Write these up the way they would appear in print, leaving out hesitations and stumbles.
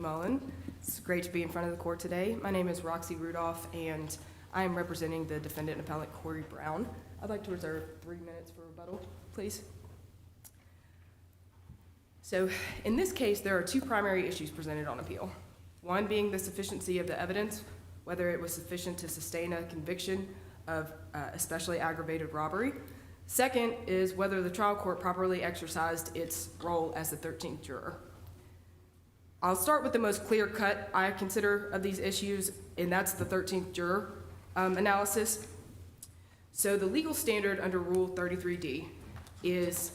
Mullen. It's great to be in front of the court today. My name is Roxy Rudolph, and I am representing the defendant and appellant Corey Brown. I'd like to reserve 3 minutes for rebuttal, please. So, in this case, there are two primary issues presented on appeal. One being the sufficiency of the evidence, whether it was sufficient to sustain a conviction of especially aggravated robbery. Second is whether the trial court properly exercised its role as the 13th juror. I'll start with the most clear cut I consider of these issues, and that's the 13th juror analysis. So the legal standard under Rule 33D is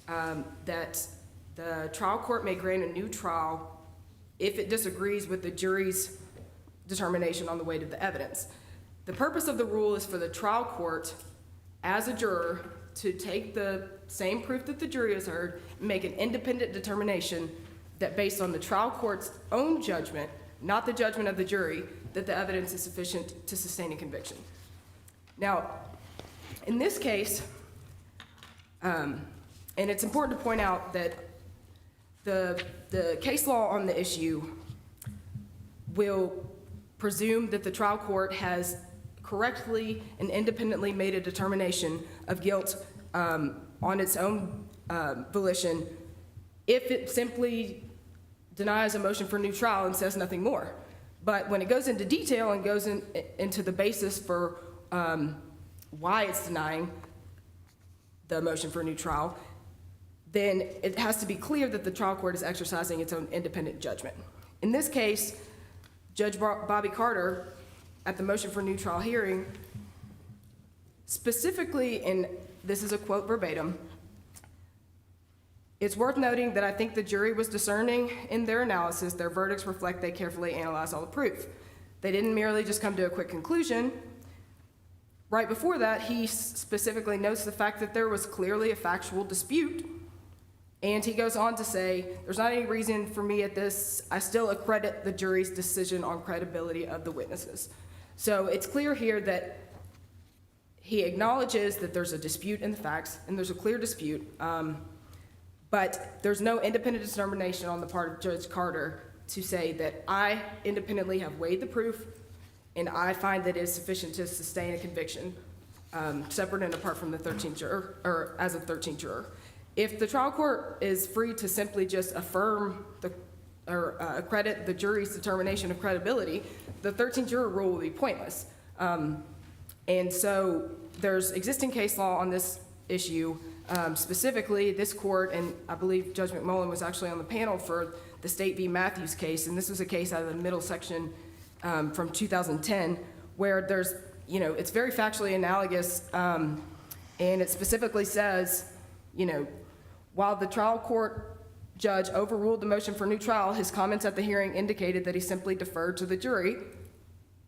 that the trial court may grant a new trial if it disagrees with the jury's determination on the weight of the evidence. The purpose of the rule is for the trial court, as a juror, to take the same proof that the jury has heard and make an independent determination that based on the trial court's own judgment, not the judgment of the jury, that the evidence is sufficient to sustain a conviction. Now, in this case, and it's important to point out that the case law on the issue will presume that the trial court has correctly and independently made a determination of guilt on its own volition if it simply denies a motion for a new trial and says nothing more. But when it goes into detail and goes into the basis for why it's denying the motion for a new trial, then it has to be clear that the trial court is exercising its own independent judgment. In this case, Judge Bobby Carter, at the motion for a new trial hearing, specifically, and this is a quote verbatim, "It's worth noting that I think the jury was discerning in their analysis. Their verdicts reflect they carefully analyzed all the proof. They didn't merely just come to a quick conclusion." Right before that, he specifically notes the fact that there was clearly a factual dispute, and he goes on to say, "There's not any reason for me at this. I still accredit the jury's decision on credibility of the witnesses." So it's clear here that he acknowledges that there's a dispute in the facts, and there's a clear dispute, but there's no independent determination on the part of Judge Carter to say that I independently have weighed the proof and I find that it is sufficient to sustain a conviction, separate and apart from the 13th juror, or as a 13th juror. If the trial court is free to simply just affirm or accredit the jury's determination of credibility, the 13th juror rule will be pointless. And so there's existing case law on this issue. Specifically, this court, and I believe Judge McMullen was actually on the panel for the State v. Matthews case, and this was a case out of the middle section from 2010, where there's, it's very factually analogous, and it specifically says, while the trial court judge overruled the motion for new trial, his comments at the hearing indicated that he simply deferred to the jury.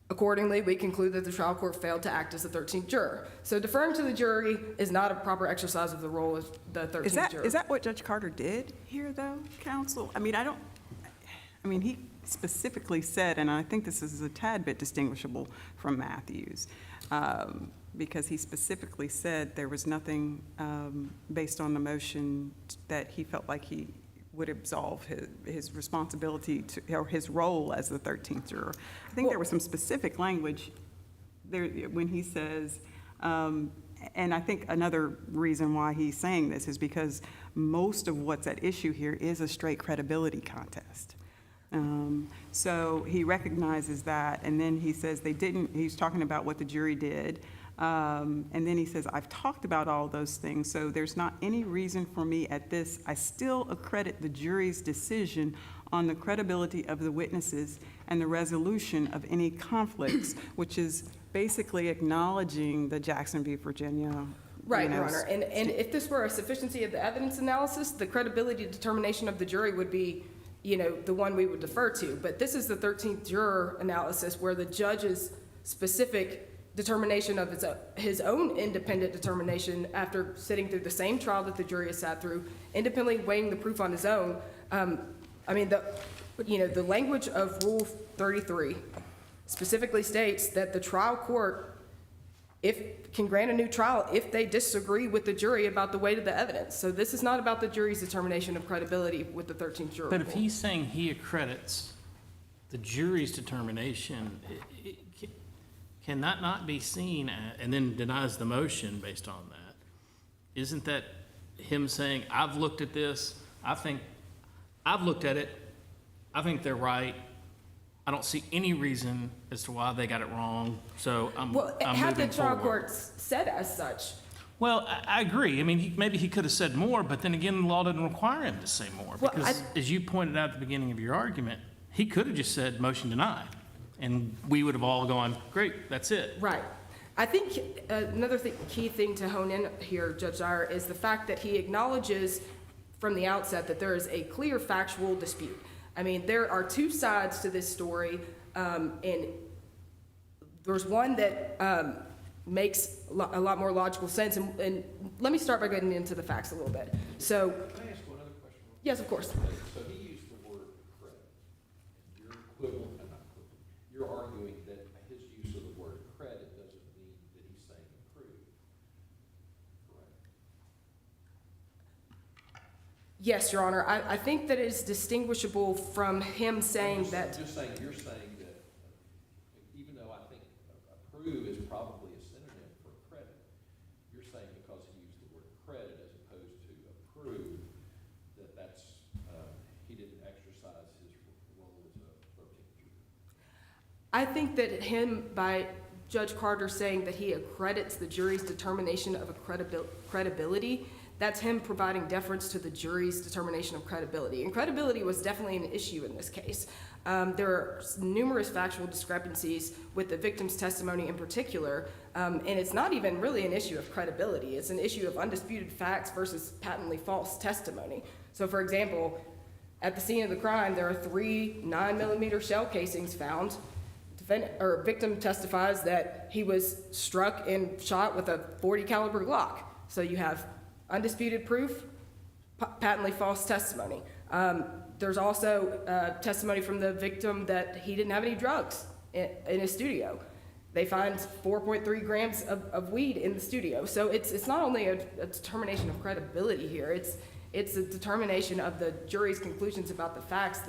Accordingly, we conclude that the trial court failed to act as the 13th juror. So deferring to the jury is not a proper exercise of the role of the 13th juror. Is that what Judge Carter did here, though, counsel? He specifically said, and I think this is a tad bit distinguishable from Matthews, because he specifically said there was nothing based on the motion that he felt like he would absolve his responsibility or his role as the 13th juror. I think there was some specific language there when he says, and I think another reason why he's saying this is because most of what's at issue here is a straight credibility contest. So he recognizes that, and then he says he's talking about what the jury did, and then he says, I've talked about all those things, so there's not any reason for me at this. I still accredit the jury's decision on the credibility of the witnesses and the resolution of any conflicts, which is basically acknowledging the Jackson v. Virginia. Right, Your Honor. And if this were a sufficiency of the evidence analysis, the credibility determination of the jury would be the one we would defer to. But this is the 13th juror analysis where the judge's specific determination of his own independent determination after sitting through the same trial that the jury has sat through, independently weighing the proof on his own. The language of Rule 33 specifically states that the trial court can grant a new trial if they disagree with the jury about the weight of the evidence. So this is not about the jury's determination of credibility with the 13th juror. But if he's saying he accredits the jury's determination, can that not be seen, and then denies the motion based on that? Isn't that him saying, I've looked at this, I've looked at it, I think they're right, I don't see any reason as to why they got it wrong, so I'm Well, moving had the trial forward. court said as such, Well, I agree. I mean, maybe he could have said more, but then again, the law doesn't require him to say more. Well, Because as you pointed out at the beginning of your argument, he could have just said motion denied. And we would have all gone, great, that's it. right. I think another key thing to hone in here, Judge Dyer, is the fact that he acknowledges from the outset that there is a clear factual dispute. I mean, there are two sides to this story, and there's one that makes a lot more logical sense. And let me start by getting into the facts a little bit. So, Can I ask one other question? yes, of course. So he used the word credit. You're equivalent, not equivalent, you're arguing that his use of the word credit doesn't mean that he's saying approved, correct? Yes, Your Honor. I think that it's distinguishable from him saying that. I'm just saying, you're saying that even though I think approve is probably a synonym for credit, you're saying because he used the word credit as opposed to approve, that's, he didn't exercise his role as a 13th juror. I think that by Judge Carter saying that he accredits the jury's determination of a credibility, that's him providing deference to the jury's determination of credibility. And credibility was definitely an issue in this case. There are numerous factual discrepancies with the victim's testimony in particular, and it's not even really an issue of credibility. It's an issue of undisputed facts versus patently false testimony. So, for example, at the scene of the crime, there are 3 9mm shell casings found. Victim testifies that he was struck and shot with a .40 caliber Glock. So you have undisputed proof, patently false testimony. There's also testimony from the victim that he didn't have any drugs in his studio. They find 4.3 grams of weed in the studio. So it's not only a determination of credibility here, it's a determination of the jury's conclusions about the facts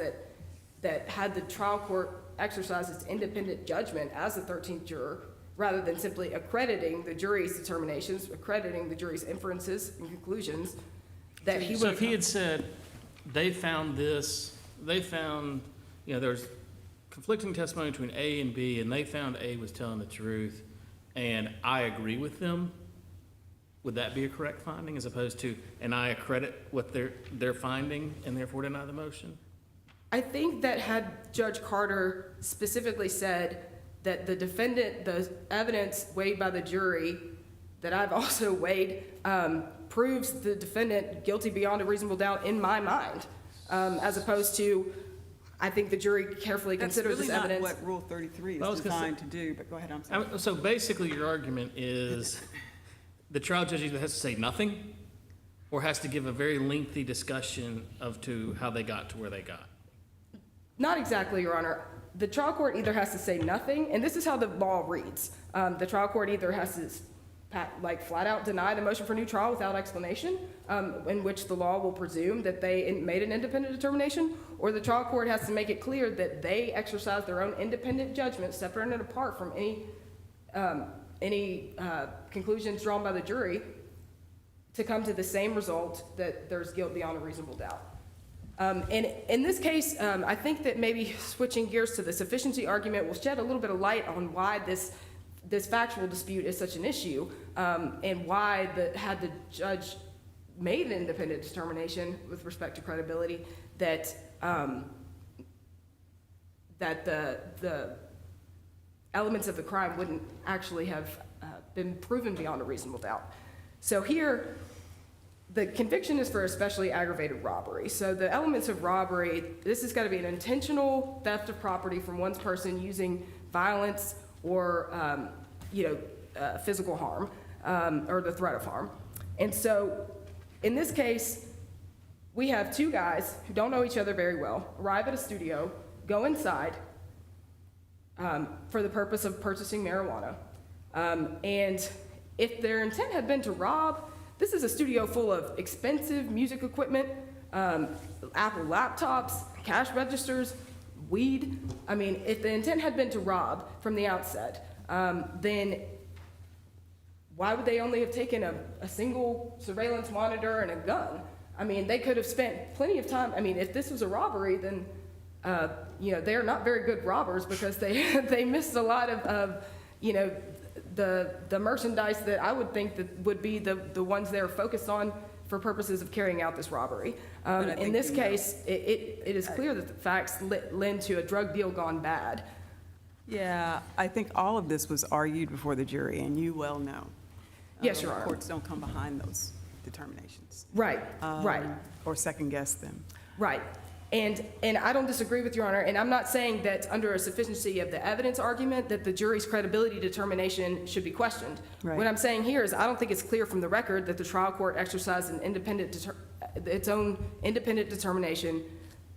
that had the trial court exercise its independent judgment as a 13th juror, rather than simply accrediting the jury's determinations, accrediting the jury's inferences and conclusions, that he would. So if he had said, they found this, they found, there's conflicting testimony between A and B, and they found A was telling the truth, and I agree with them, would that be a correct finding, as opposed to, and I accredit what they're finding, and therefore deny the motion? I think that had Judge Carter specifically said that the defendant, the evidence weighed by the jury, that I've also weighed, proves the defendant guilty beyond a reasonable doubt in my mind, as opposed to, I think the jury carefully considers this That's really evidence. not what Rule 33 I was is gonna say- designed to do, but go ahead, I'm sorry. So basically, your argument is the trial judge either has to say nothing or has to give a very lengthy discussion to how they got to where they got. Not exactly, Your Honor. The trial court either has to say nothing, and this is how the law reads. The trial court either has to flat out deny the motion for new trial without explanation, in which the law will presume that they made an independent determination, or the trial court has to make it clear that they exercise their own independent judgment, separate and apart from any conclusions drawn by the jury, to come to the same result, that there's guilt beyond a reasonable doubt. And in this case, I think that maybe switching gears to the sufficiency argument will shed a little bit of light on why this factual dispute is such an issue, and why had the judge made an independent determination with respect to credibility, that the elements of the crime wouldn't actually have been proven beyond a reasonable doubt. So here, the conviction is for especially aggravated robbery. So the elements of robbery, this has got to be an intentional theft of property from one's person using violence or physical harm, or the threat of harm. And so in this case, we have 2 guys who don't know each other very well, arrive at a studio, go inside for the purpose of purchasing marijuana. And if their intent had been to rob, this is a studio full of expensive music equipment, Apple laptops, cash registers, weed. I mean, if the intent had been to rob from the outset, then why would they only have taken a single surveillance monitor and a gun? I mean, they could have spent plenty of time. I mean, if this was a robbery, then, you know, they're not very good robbers because they, they missed a lot of, you know, the merchandise that I would think that would be the ones they're focused on for purposes of carrying out this robbery. But I In think this you know- case, it is clear that the facts lend to a drug deal gone bad. Yeah, I think all of this was argued before the jury, and you well know. Yes, Your The Honor. Courts don't come behind those determinations. Right, right. Or second guess them. Right. And I don't disagree with Your Honor, and I'm not saying that under a sufficiency of the evidence argument that the jury's credibility determination should be questioned. Right. What I'm saying here is I don't think it's clear from the record that the trial court exercised its own independent determination,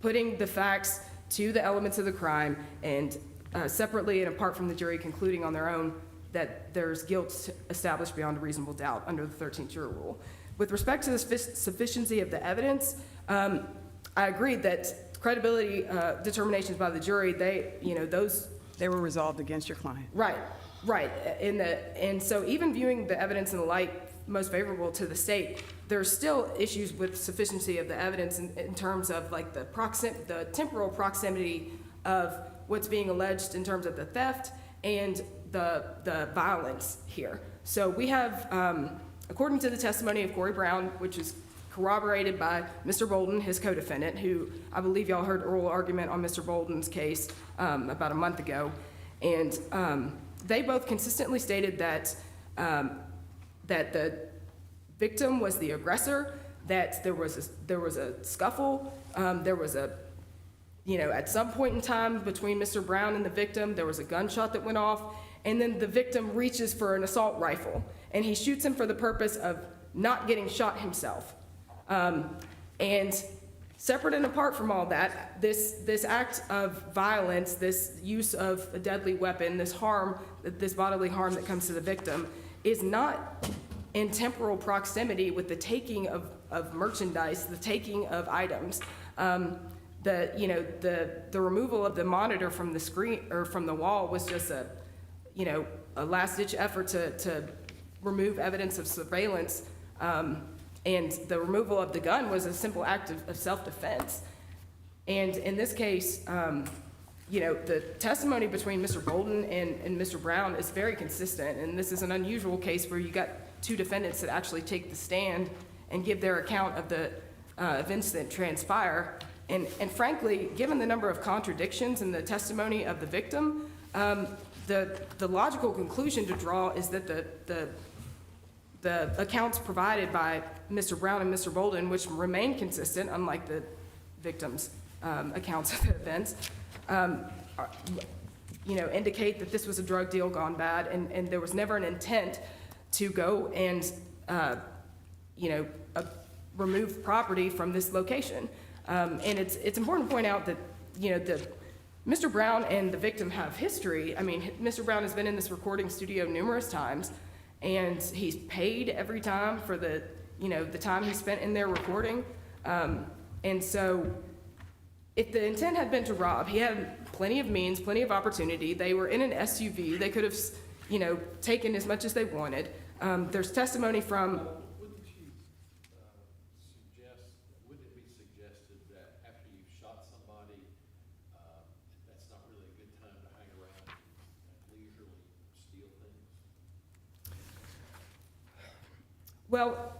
putting the facts to the elements of the crime and separately and apart from the jury concluding on their own that there's guilt established beyond a reasonable doubt under the 13th juror rule. With respect to the sufficiency of the evidence, I agree that credibility determinations by the jury, they, you know, those. They were resolved against your client. Right, right. And so even viewing the evidence in the light most favorable to the state, there's still issues with sufficiency of the evidence in terms of like the temporal proximity of what's being alleged in terms of the theft and the violence here. So we have, according to the testimony of Corey Brown, which is corroborated by Mr. Bolden, his co-defendant, who I believe y'all heard oral argument on Mr. Bolden's case about a month ago. And they both consistently stated that, that the victim was the aggressor, that there was a scuffle, there was a, you know, at some point in time between Mr. Brown and the victim, there was a gunshot that went off, and then the victim reaches for an assault rifle, and he shoots him for the purpose of not getting shot himself. And separate and apart from all that, this act of violence, this use of a deadly weapon, this harm, this bodily harm that comes to the victim, is not in temporal proximity with the taking of merchandise, the taking of items. The removal of the monitor from the screen or from the wall was just a last-ditch effort to remove evidence of surveillance. And the removal of the gun was a simple act of self-defense. And in this case, the testimony between Mr. Bolden and Mr. Brown is very consistent. And this is an unusual case where you got two defendants that actually take the stand and give their account of the events that transpire. And frankly, given the number of contradictions in the testimony of the victim, the logical conclusion to draw is that the accounts provided by Mr. Brown and Mr. Bolden, which remain consistent, unlike the victim's accounts of the events, indicate that this was a drug deal gone bad, and there was never an intent to go and, remove property from this location. And it's important to point out that, Mr. Brown and the victim have history. I mean, Mr. Brown has been in this recording studio numerous times, and he's paid every time for the time he spent in there recording. And so if the intent had been to rob, he had plenty of means, plenty of opportunity. They were in an SUV. They could have, taken as much as they wanted. There's testimony from... Wouldn't it be suggested that after you've shot somebody, that's not really a good time to hang around and leisurely steal things? Well,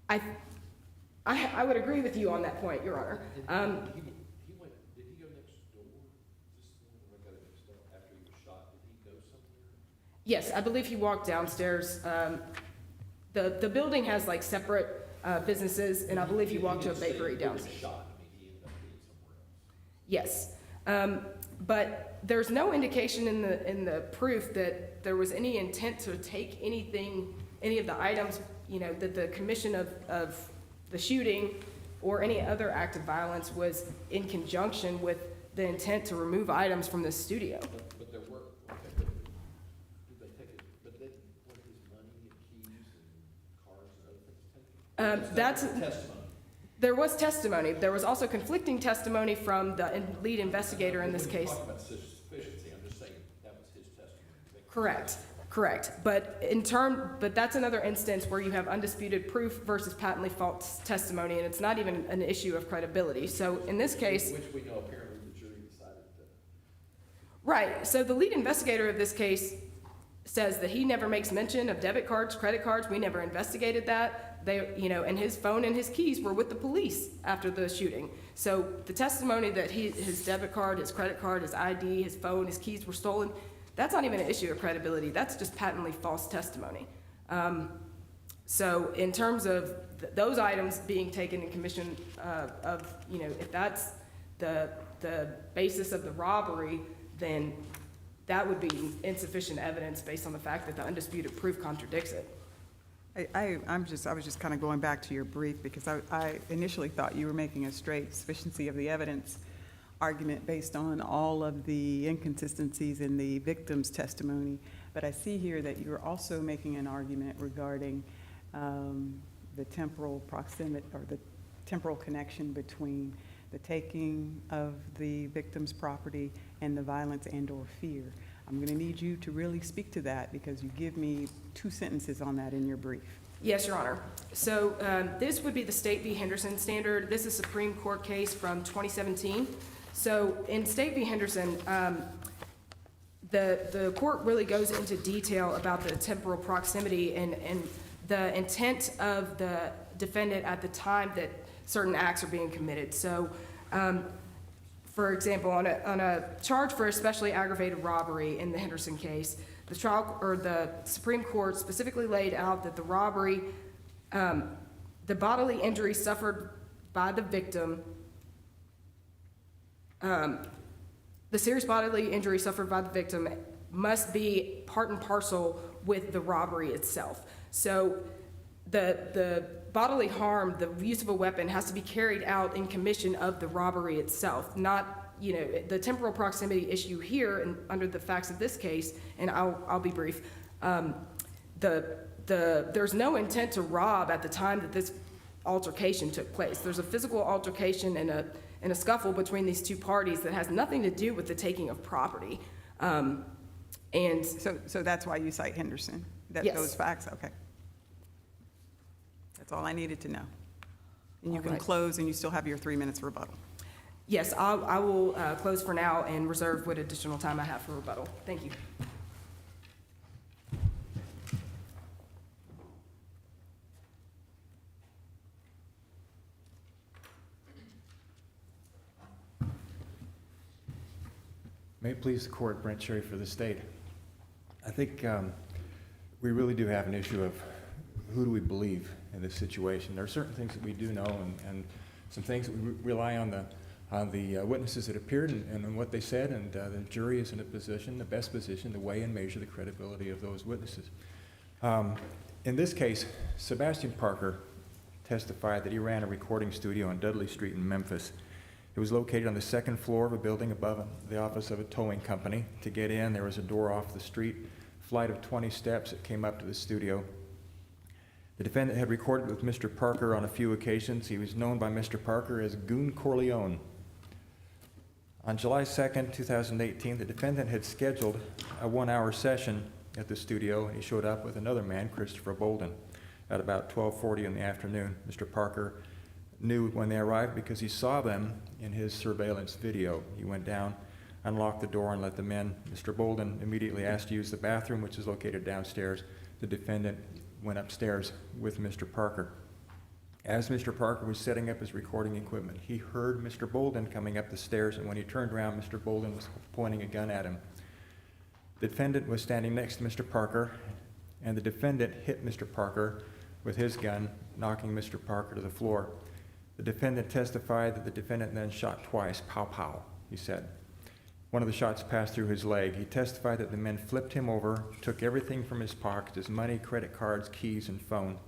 I would agree with you on that point, Your Honor. Did he go next door? Is this the one that got mixed up? After he was shot, did he go somewhere? Yes, I believe he walked downstairs. The building has like separate businesses, and I believe he walked to a bakery downstairs. Shot, I mean, he ended up being somewhere else. Yes, but there's no indication in the proof that there was any intent to take any of the items, that the commission of the shooting or any other act of violence was in conjunction with the intent to remove items from the studio. But there were, okay, but did they take it, but then weren't his money and keys and cars and other things taken? That's Testimony. There was testimony. There was also conflicting testimony from the lead investigator in this When you case. talk about sufficiency, I'm just saying that was his testimony. Correct. But that's another instance where you have undisputed proof versus patently false testimony, and it's not even an issue of credibility. So in this case, Which we know apparently the jury decided to. right, so the lead investigator of this case says that he never makes mention of debit cards, credit cards. We never investigated that. And his phone and his keys were with the police after the shooting. So the testimony that his debit card, his credit card, his ID, his phone, his keys were stolen, that's not even an issue of credibility. That's just patently false testimony. So in terms of those items being taken in commission if that's the basis of the robbery, then that would be insufficient evidence based on the fact that the undisputed proof contradicts it. I was just kind of going back to your brief, because I initially thought you were making a straight sufficiency of the evidence argument based on all of the inconsistencies in the victim's testimony. But I see here that you're also making an argument regarding the temporal proximity, or the temporal connection between the taking of the victim's property and the violence and/or fear. I'm going to need you to really speak to that, because you give me 2 sentences on that in your brief. Yes, Your Honor. So this would be the State v. Henderson standard. This is a Supreme Court case from 2017. So in State v. Henderson, the court really goes into detail about the temporal proximity and the intent of the defendant at the time that certain acts are being committed. So for example, on a charge for especially aggravated robbery in the Henderson case, the Supreme Court specifically laid out that the robbery, the bodily injury suffered by the victim, the serious bodily injury suffered by the victim must be part and parcel with the robbery itself. So the bodily harm, the use of a weapon, has to be carried out in commission of the robbery itself, not, the temporal proximity issue here, and under the facts of this case, and I'll be brief, there's no intent to rob at the time that this altercation took place. There's a physical altercation and a scuffle between these two parties that has nothing to do with the taking of property. And So that's why you cite Henderson? Yes. Those facts, okay. That's all I needed to know. And you All can right. close, and you still have your 3 minutes rebuttal. yes, I will close for now and reserve what additional time I have for rebuttal. Thank you. May it please the court, Brent Cherry for the state. I think we really do have an issue of who do we believe in this situation. There are certain things that we do know, and some things that we rely on the witnesses that appeared and what they said, and the jury is in a position, the best position, to weigh and measure the credibility of those witnesses. In this case, Sebastian Parker testified that he ran a recording studio on Dudley Street in Memphis. It was located on the 2nd floor of a building above the office of a towing company. To get in, there was a door off the street, flight of 20 steps that came up to the studio. The defendant had recorded with Mr. Parker on a few occasions. He was known by Mr. Parker as Goon Corleone. On July 2nd, 2018, the defendant had scheduled a 1-hour session at the studio, and he showed up with another man, Christopher Bolden, at about 12:40 in the afternoon. Mr. Parker knew when they arrived because he saw them in his surveillance video. He went down, unlocked the door, and let them in. Mr. Bolden immediately asked to use the bathroom, which is located downstairs. The defendant went upstairs with Mr. Parker. As Mr. Parker was setting up his recording equipment, he heard Mr. Bolden coming up the stairs, and when he turned around, Mr. Bolden was pointing a gun at him. The defendant was standing next to Mr. Parker, and the defendant hit Mr. Parker with his gun, knocking Mr. Parker to the floor. The defendant testified that the defendant then shot twice, pow pow, he said. One of the shots passed through his leg. He testified that the men flipped him over, took everything from his pockets, his money, credit cards, keys, and phone.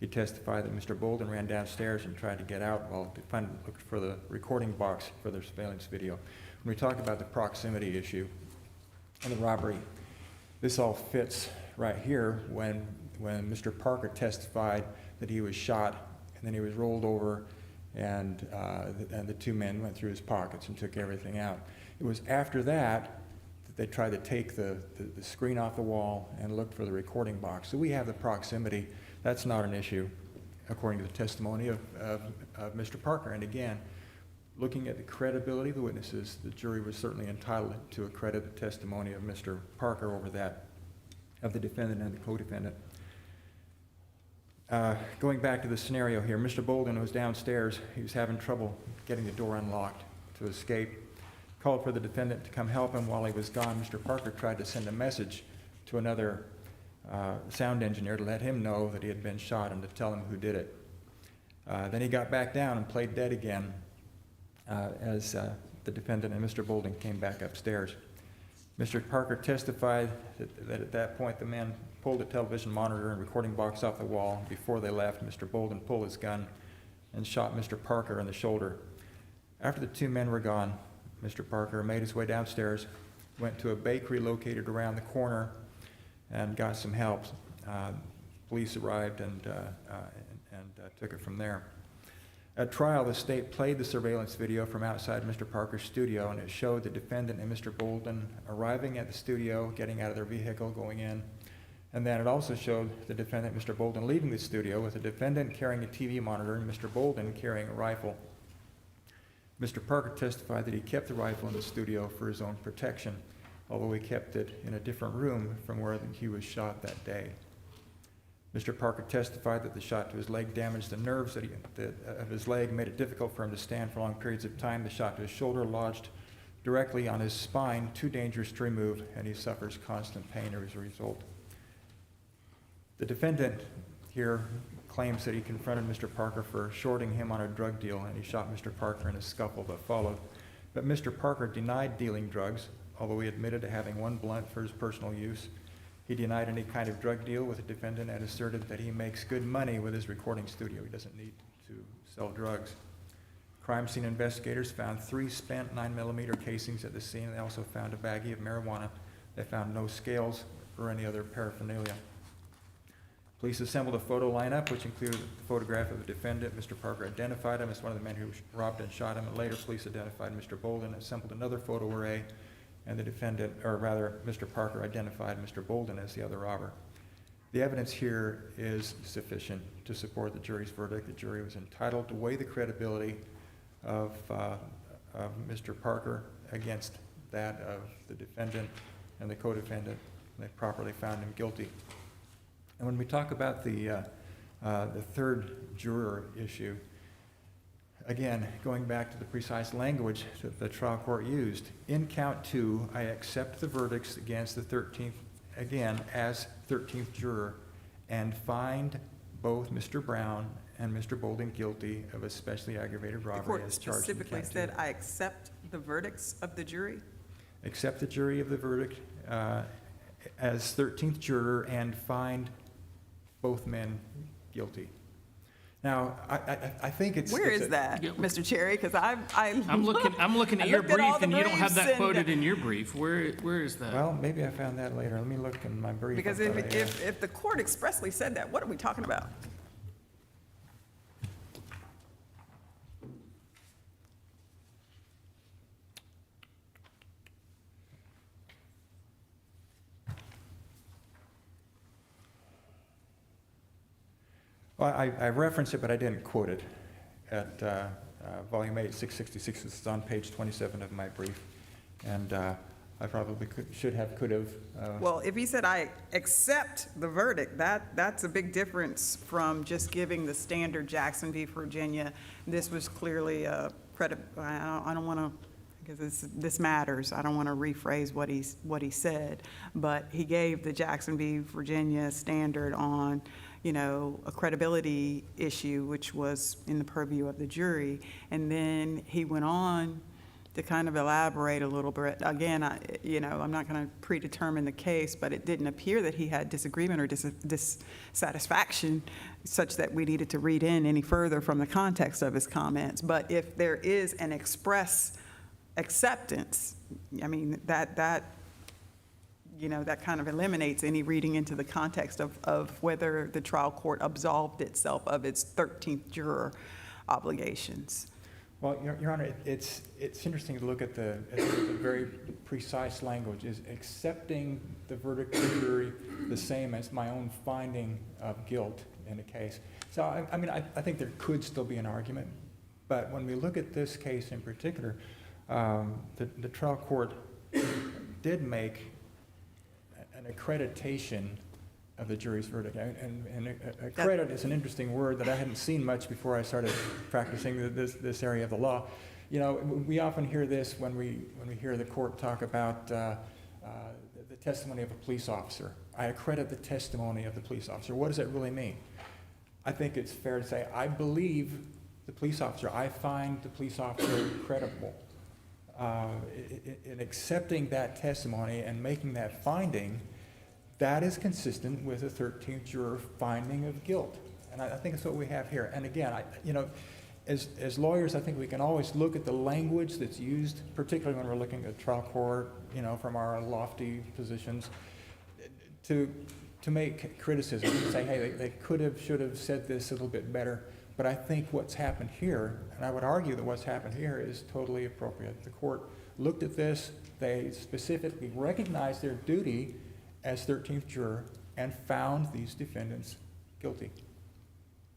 He testified that Mr. Bolden ran downstairs and tried to get out while the defendant looked for the recording box for the surveillance video. When we talk about the proximity issue and the robbery, this all fits right here when Mr. Parker testified that he was shot and then he was rolled over and the two men went through his pockets and took everything out. It was after that that they tried to take the screen off the wall and look for the recording box. So we have the proximity. That's not an issue, according to the testimony of Mr. Parker. And again, looking at the credibility of the witnesses, the jury was certainly entitled to accredit the testimony of Mr. Parker over that of the defendant and the co-defendant. Going back to the scenario here, Mr. Bolden was downstairs. He was having trouble getting the door unlocked to escape. Called for the defendant to come help him. While he was gone, Mr. Parker tried to send a message to another sound engineer to let him know that he had been shot and to tell him who did it. Then he got back down and played dead again as the defendant and Mr. Bolden came back upstairs. Mr. Parker testified that at that point the men pulled the television monitor and recording box off the wall. Before they left, Mr. Bolden pulled his gun and shot Mr. Parker in the shoulder. After the two men were gone, Mr. Parker made his way downstairs, went to a bakery located around the corner, and got some help. Police arrived and took it from there. At trial, the state played the surveillance video from outside Mr. Parker's studio, and it showed the defendant and Mr. Bolden arriving at the studio, getting out of their vehicle, going in. And then it also showed the defendant, Mr. Bolden, leaving the studio with the defendant carrying a TV monitor and Mr. Bolden carrying a rifle. Mr. Parker testified that he kept the rifle in the studio for his own protection, although he kept it in a different room from where he was shot that day. Mr. Parker testified that the shot to his leg damaged the nerves of his leg, made it difficult for him to stand for long periods of time. The shot to his shoulder lodged directly on his spine, too dangerous to remove, and he suffers constant pain as a result. The defendant here claims that he confronted Mr. Parker for shorting him on a drug deal, and he shot Mr. Parker in a scuffle that followed. But Mr. Parker denied dealing drugs, although he admitted to having one blunt for his personal use. He denied any kind of drug deal with the defendant and asserted that he makes good money with his recording studio. He doesn't need to sell drugs. Crime scene investigators found 3 spent 9mm casings at the scene. They also found a baggie of marijuana. They found no scales or any other paraphernalia. Police assembled a photo lineup, which included the photograph of the defendant. Mr. Parker identified him as one of the men who robbed and shot him, and later police identified Mr. Bolden, assembled another photo array, and the defendant, or rather, Mr. Parker identified Mr. Bolden as the other robber. The evidence here is sufficient to support the jury's verdict. The jury was entitled to weigh the credibility of Mr. Parker against that of the defendant and the co-defendant, and they properly found him guilty. And when we talk about the third juror issue, again, going back to the precise language that the trial court used, in count 2, I accept the verdicts against the 13th, again, as 13th juror, and find both Mr. Brown and Mr. Bolden guilty of especially aggravated The robbery court as charged in specifically count 2. said, I accept the verdicts of the jury? Accept the jury of the verdict as 13th juror and find both men guilty. Now, I think it's... Where it's is a- that, Yeah. Mr. Cherry? Because I'm looking I at your looked at all brief, the and you don't have briefs that and- quoted in your brief. Where is that? Well, maybe I found that later. Let me look in my brief. Because I thought I had. if the court expressly said that, what are we talking about? Well, I referenced it, but I didn't quote it at volume 8, 666. It's on page 27 of my brief. And I probably could have. Well, if he said, I accept the verdict, that's a big difference from just giving the standard Jackson v. Virginia. This was clearly a credit, I don't want to, because this matters, I don't want to rephrase what he said, but he gave the Jackson v. Virginia standard on, a credibility issue, which was in the purview of the jury. And then he went on to kind of elaborate a little bit. Again, I'm not going to predetermine the case, but it didn't appear that he had disagreement or dissatisfaction such that we needed to read in any further from the context of his comments. But if there is an express acceptance, I mean, that kind of eliminates any reading into the context of whether the trial court absolved itself of its 13th juror. obligations. Well, Your Honor, it's interesting to look at the very precise language, is accepting the verdict of the jury the same as my own finding of guilt in a case. So, I mean, I think there could still be an argument, but when we look at this case in particular, the trial court did make an accreditation of the jury's verdict. And accredit is an interesting word that I hadn't seen much before I started practicing this area of the law. You know, we often hear this when we hear the court talk about the testimony of a police officer. I accredit the testimony of the police officer. What does that really mean? I think it's fair to say I believe the police officer. I find the police officer credible. In accepting that testimony and making that finding, that is consistent with a 13th juror finding of guilt. And I think that's what we have here. And again, you know, as lawyers, I think we can always look at the language that's used, particularly when we're looking at trial court, you know, from our lofty positions, to make criticism and say, hey, they could have, should have said this a little bit better. But I think what's happened here, and I would argue that what's happened here is totally appropriate. The court looked at this, they specifically recognized their duty as 13th juror and found these defendants guilty.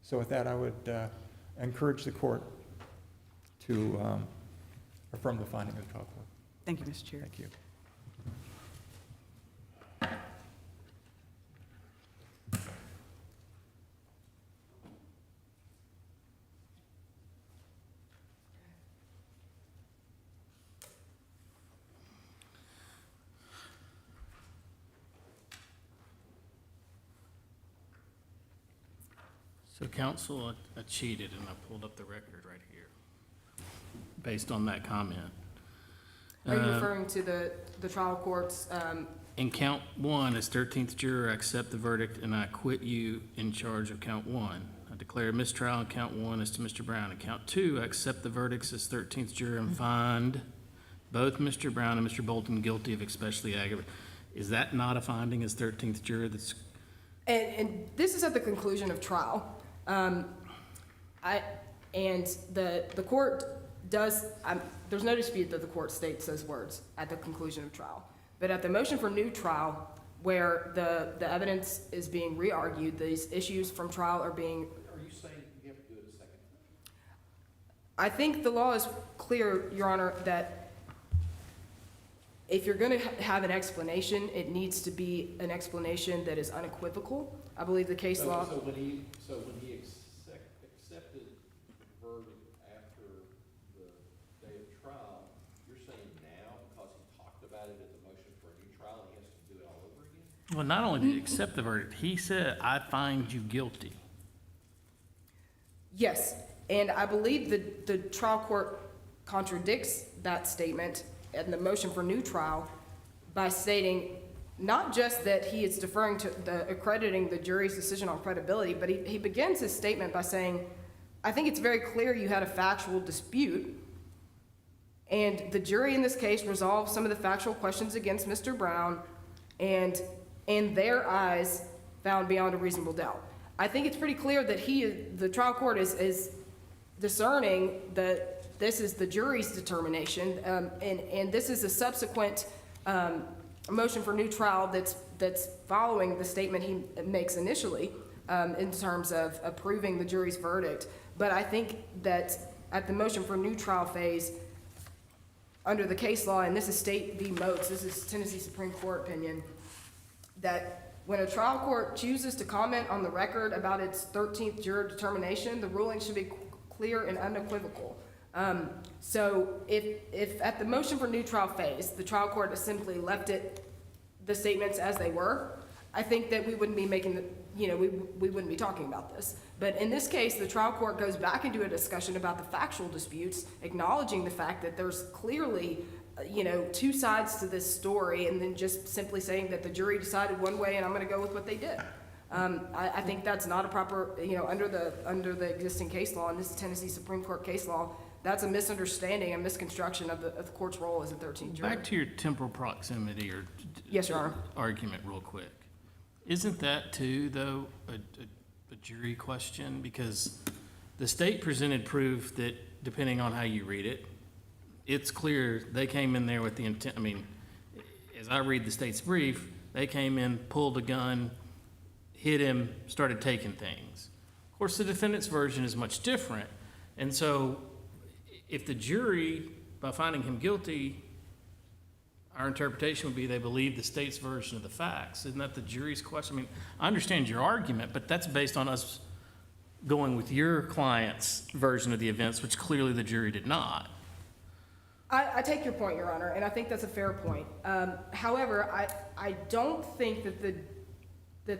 So with that, I would encourage the court to affirm the finding of the trial court. Thank you, Mr. Chair. Thank you. So counsel, I cheated and I pulled up the record right here, based on that comment. Are you referring to the trial court's, In count one, as 13th juror, I accept the verdict and I acquit you in charge of count one. I declare a mistrial in count one as to Mr. Brown. In count two, I accept the verdicts as 13th juror and find both Mr. Brown and Mr. Bolton guilty of especially aggravated. Is that not a finding as 13th juror that's? and this is at the conclusion of trial. And the court does, there's no dispute that the court states those words at the conclusion of trial. But at the motion for new trial, where the evidence is being re-argued, these issues from trial are being. Are you saying you have to do it a second time? I think the law is clear, Your Honor, that if you're going to have an explanation, it needs to be an explanation that is unequivocal. I believe the case law. So when he accepted the verdict after the day of trial, you're saying now, because he talked about it at the motion for a new trial, he has to do it all over again? Well, not only did he accept the verdict, he said, I find you guilty. Yes, and I believe the trial court contradicts that statement in the motion for new trial by stating not just that he is deferring to accrediting the jury's decision on credibility, but he begins his statement by saying, I think it's very clear you had a factual dispute, and the jury in this case resolved some of the factual questions against Mr. Brown, and in their eyes found beyond a reasonable doubt. I think it's pretty clear that the trial court is discerning that this is the jury's determination, and this is a subsequent motion for new trial that's following the statement he makes initially in terms of approving the jury's verdict. But I think that at the motion for new trial phase, under the case law, and this is State v. Moats, this is Tennessee Supreme Court opinion, that when a trial court chooses to comment on the record about its 13th juror determination, the ruling should be clear and unequivocal. So if at the motion for new trial phase, the trial court has simply left the statements as they were, I think that we wouldn't be making we wouldn't be talking about this. But in this case, the trial court goes back into a discussion about the factual disputes, acknowledging the fact that there's clearly, two sides to this story, and then just simply saying that the jury decided one way and I'm gonna go with what they did. I think that's not a proper, under the existing case law, and this is Tennessee Supreme Court case law, that's a misunderstanding, a misconstruction of the court's role as a 13th juror. Back to your temporal proximity or Yes, Your Honor. argument real quick. Isn't that too, though, a jury question? Because The state presented proof that, depending on how you read it, it's clear they came in there with the intent, I mean, as I read the state's brief, they came in, pulled a gun, hit him, started taking things. Of course, the defendant's version is much different. And so if the jury, by finding him guilty, our interpretation would be they believe the state's version of the facts. Isn't that the jury's question? I mean, I understand your argument, but that's based on us going with your client's version of the events, which clearly the jury did not. I take your point, Your Honor, and I think that's a fair point. However, I don't think that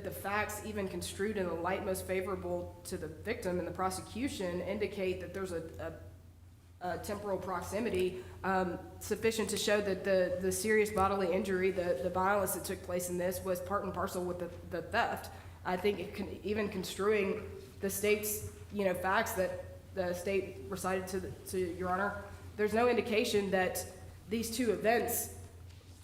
the facts, even construed in the light most favorable to the victim and the prosecution, indicate that there's a temporal proximity sufficient to show that the serious bodily injury, the violence that took place in this was part and parcel with the theft. I think even construing the state's, facts that the state recited to Your Honor, there's no indication that these two events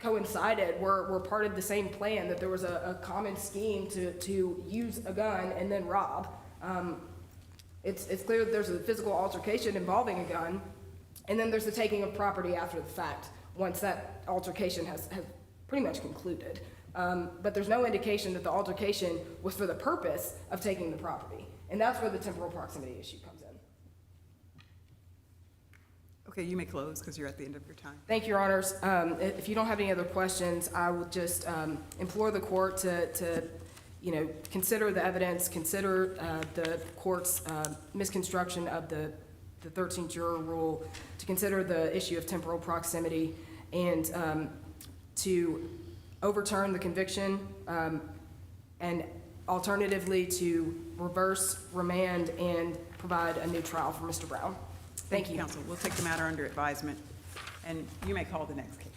coincided, were part of the same plan, that there was a common scheme to use a gun and then rob. It's clear that there's a physical altercation involving a gun, and then there's the taking of property after the fact, once that altercation has pretty much concluded. But there's no indication that the altercation was for the purpose of taking the property, and that's where the temporal proximity issue comes in. Okay, you may close because you're at the end of your time. Thank you, Your Honors. If you don't have any other questions, I will just implore the court to consider the evidence, consider the court's misconstruction of the 13th juror rule, to consider the issue of temporal proximity, and to overturn the conviction, and alternatively to reverse, remand, and provide a new trial for Mr. Brown. Thank you. Counsel, we'll take the matter under advisement, and you may call the next case.